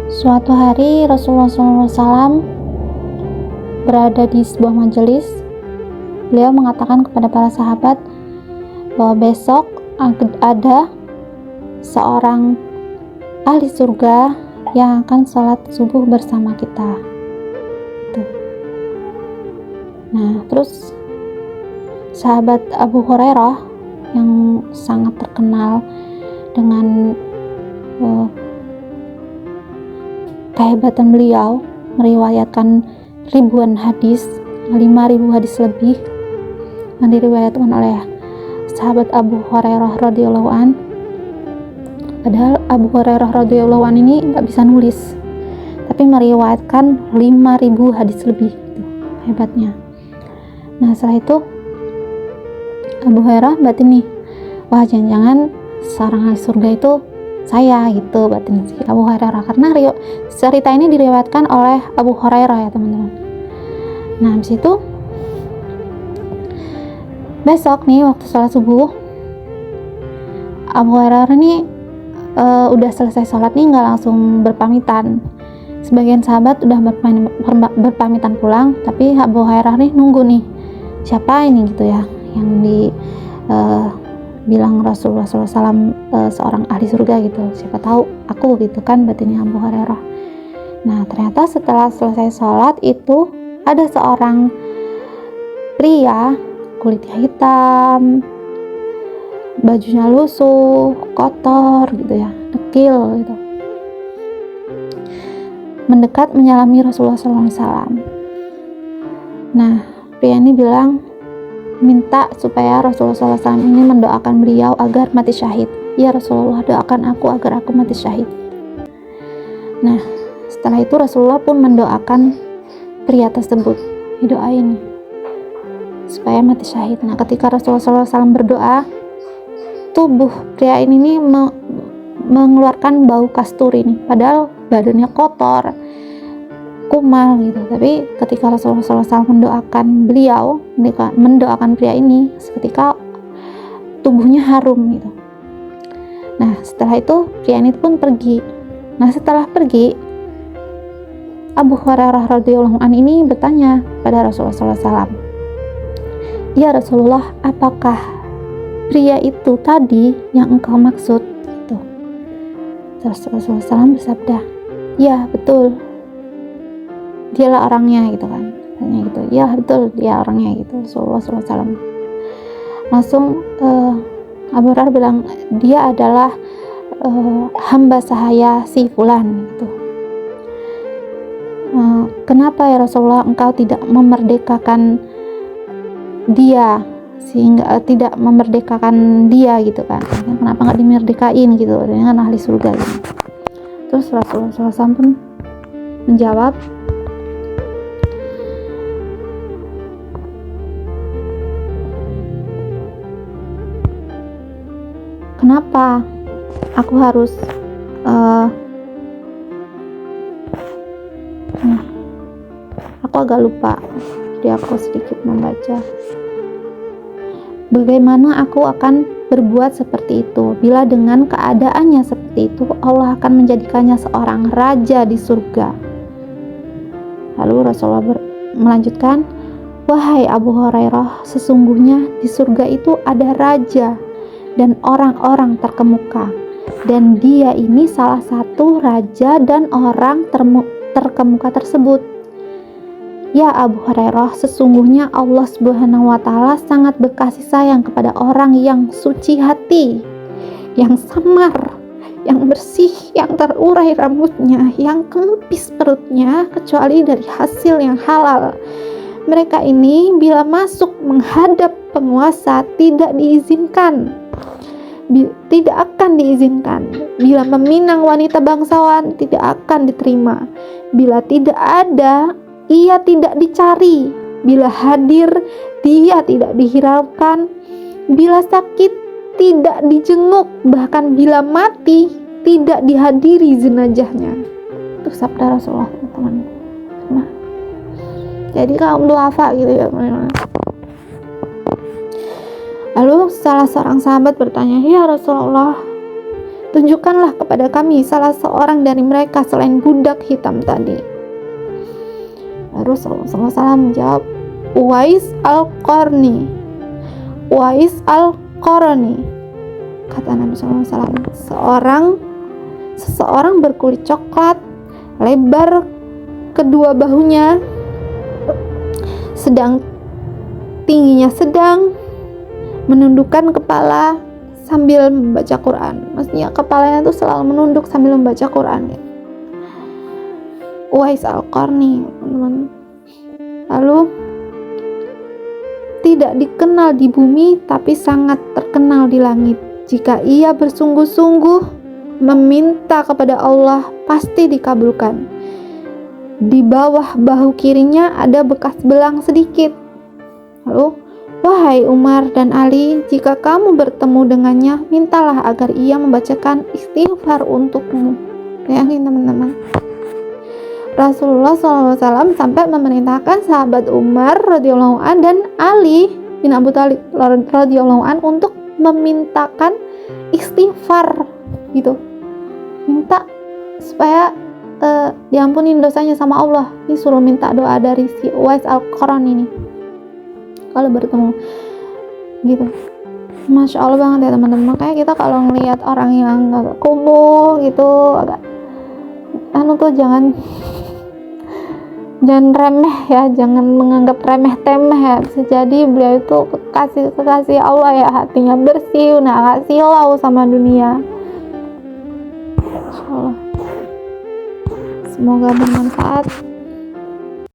Suatu hari Rasulullah SAW berada di sebuah majelis. Beliau mengatakan kepada para sahabat bahwa besok ada seorang ahli surga yang akan sholat subuh bersama kita. Nah, terus sahabat Abu Hurairah yang sangat terkenal dengan kehebatan beliau, meriwayatkan ribuan hadis, 5.000 hadis lebih yang diriwayatkan oleh sahabat Abu Hurairah radhiyallahu an. Padahal Abu Hurairah radhiyallahu an ini nggak bisa nulis, tapi meriwayatkan 5.000 hadis lebih, gitu hebatnya. Nah, setelah itu Abu Hurairah batin nih, wah jangan-jangan seorang ahli surga itu saya, gitu batin si Abu Hurairah, karena cerita ini diriwayatkan oleh Abu Hurairah ya teman-teman. Nah, habis itu besok nih waktu sholat subuh, Abu Hurairah ini udah selesai sholat nih nggak langsung berpamitan. Sebagian sahabat udah berpamitan pulang, tapi Abu Hurairah nih nunggu nih siapa ini gitu ya yang bilang Rasulullah SAW seorang ahli surga gitu, siapa tahu aku gitu kan batinnya Abu Hurairah. Nah, ternyata setelah selesai sholat itu ada seorang pria kulitnya hitam, bajunya lusuh, kotor gitu ya, dekil gitu, mendekat menyalami Rasulullah SAW. Nah, pria ini bilang minta supaya Rasulullah SAW ini mendoakan beliau agar mati syahid. Ya Rasulullah, doakan aku agar aku mati syahid. Nah, setelah itu Rasulullah pun mendoakan pria tersebut, didoain supaya mati syahid. Nah, ketika Rasulullah SAW berdoa, tubuh pria ini nih mengeluarkan bau kasturi nih, padahal badannya kotor, kumal gitu. Tapi ketika Rasulullah SAW mendoakan beliau, mendoakan pria ini, seketika tubuhnya harum gitu. Nah, setelah itu pria ini pun pergi. Nah, setelah pergi, Abu Hurairah radhiyallahu anhu ini bertanya pada Rasulullah SAW, ya Rasulullah, apakah pria itu tadi yang engkau maksud? Gitu. Terus Rasulullah SAW bersabda, ya betul, dialah orangnya gitu kan, katanya gitu. Ya betul, dia orangnya gitu. Rasulullah SAW langsung Abu Hurairah bilang, dia adalah hamba sahaya si fulan gitu. Kenapa ya Rasulullah engkau tidak memerdekakan dia, sehingga tidak memerdekakan dia gitu kan, kenapa nggak dimerdekain gitu, dia kan ahli surga gitu. Terus Rasulullah SAW pun menjawab, kenapa aku harus aku agak lupa, jadi aku sedikit membaca. Bagaimana aku akan berbuat seperti itu bila dengan keadaannya seperti itu Allah akan menjadikannya seorang raja di surga. Lalu Rasulullah melanjutkan, wahai Abu Hurairah, sesungguhnya di surga itu ada raja dan orang-orang terkemuka, dan dia ini salah satu raja dan orang terkemuka tersebut. Ya Abu Hurairah, sesungguhnya Allah Subhanahu wa Ta'ala sangat berkasih sayang kepada orang yang suci hati, yang samar, yang bersih, yang terurai rambutnya, yang kempis perutnya, kecuali dari hasil yang halal. Mereka ini bila masuk menghadap penguasa tidak akan diizinkan. Bila meminang wanita bangsawan tidak akan diterima. Bila tidak ada, ia tidak dicari. Bila hadir, dia tidak dihiraukan. Bila sakit, tidak dijenguk. Bahkan bila mati, tidak dihadiri jenazahnya. Itu sabda Rasulullah, teman-teman. Nah, jadi kaum duafa gitu ya. Lalu salah seorang sahabat bertanya, ya Rasulullah, tunjukkanlah kepada kami salah seorang dari mereka selain budak hitam tadi. Rasulullah SAW menjawab, Uwais al-Qarni. Uwais al-Qarni, kata Nabi SAW, seseorang berkulit coklat, lebar kedua bahunya, tingginya sedang, menundukkan kepala sambil membaca Quran. Maksudnya kepalanya tuh selalu menunduk sambil membaca Quran ya. Uwais al-Qarni, teman-teman. Lalu tidak dikenal di bumi tapi sangat terkenal di langit. Jika ia bersungguh-sungguh meminta kepada Allah, pasti dikabulkan. Di bawah bahu kirinya ada bekas belang sedikit. Lalu, wahai Umar dan Ali, jika kamu bertemu dengannya, mintalah agar ia membacakan istighfar untukmu. Bayangin teman-teman, Rasulullah SAW sampai memerintahkan sahabat Umar radhiyallahu an dan Ali bin Abi Thalib radhiyallahu an untuk memintakan istighfar gitu, minta supaya diampunin dosanya sama Allah. Disuruh minta doa dari si Uwais al-Qarni ini kalau bertemu gitu. Masya Allah banget ya teman-teman. Makanya kita kalau ngelihat orang yang agak kumuh gitu, agak tuh jangan remeh ya, jangan menganggap remeh temeh ya. Bisa jadi beliau itu kekasih Allah ya, hatinya bersih, gak silau sama dunia. Insyaallah semoga bermanfaat.